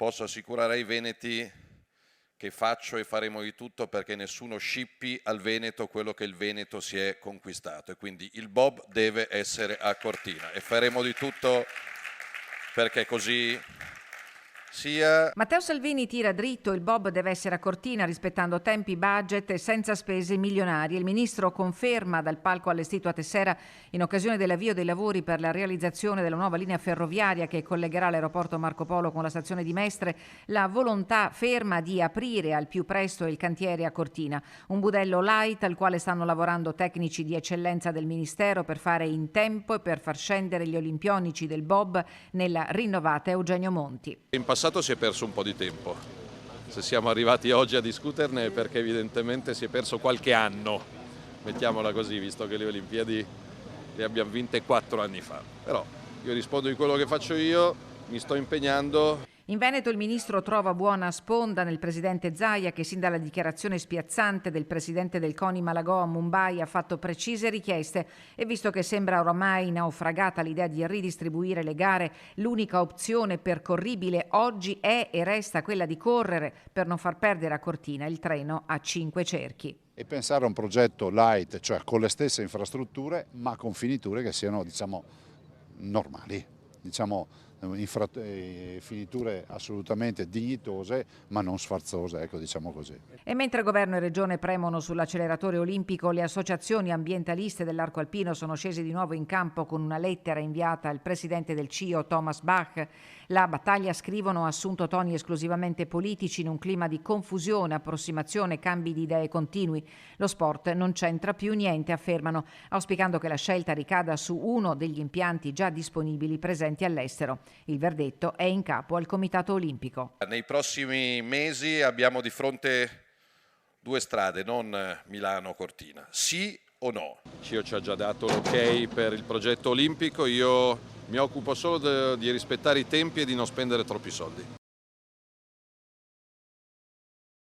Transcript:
posso assicurare ai veneti che faccio e faremo di tutto perché nessuno scippi al Veneto quello che il Veneto si è conquistato, e quindi il Bob deve essere a Cortina e faremo di tutto perché così sia. Matteo Salvini tira dritto, il Bob deve essere a Cortina rispettando tempi, budget e senza spese milionarie. Il ministro conferma dal palco allestito a Tessera in occasione dell'avvio dei lavori per la realizzazione della nuova linea ferroviaria che collegherà l'aeroporto Marco Polo con la stazione di Mestre la volontà ferma di aprire al più presto il cantiere a Cortina. Un budello light al quale stanno lavorando tecnici di eccellenza del Ministero per fare in tempo e per far scendere gli olimpionici del Bob nella rinnovata Eugenio Monti. In passato si è perso un po' di tempo. Se siamo arrivati oggi a discuterne è perché evidentemente si è perso qualche anno, mettiamola così, visto che le Olimpiadi le abbiamo vinte 4 anni fa. Però io rispondo di quello che faccio io, mi sto impegnando. In Veneto il ministro trova buona sponda nel presidente Zaia che sin dalla dichiarazione spiazzante del presidente del CONI Malagò a Mumbai ha fatto precise richieste e visto che sembra oramai naufragata l'idea di ridistribuire le gare, l'unica opzione percorribile oggi è e resta quella di correre per non far perdere a Cortina il treno a 5 cerchi. E pensare a un progetto light, cioè con le stesse infrastrutture ma con finiture che siano normali, finiture assolutamente dignitose ma non sfarzose, ecco, diciamo così. E mentre governo e regione premono sull'acceleratore olimpico, le associazioni ambientaliste dell'arco alpino sono scese di nuovo in campo con una lettera inviata al presidente del CIO Thomas Bach. La battaglia, scrivono, ha assunto toni esclusivamente politici in un clima di confusione, approssimazione, cambi di idee continui. Lo sport non c'entra più niente, affermano, auspicando che la scelta ricada su uno degli impianti già disponibili presenti all'estero. Il verdetto è in capo al Comitato Olimpico. Nei prossimi mesi abbiamo di fronte 2 strade, non Milano-Cortina. Sì o no? CIO ci ha già dato l'ok per il progetto olimpico, io mi occupo solo di rispettare i tempi e di non spendere troppi soldi.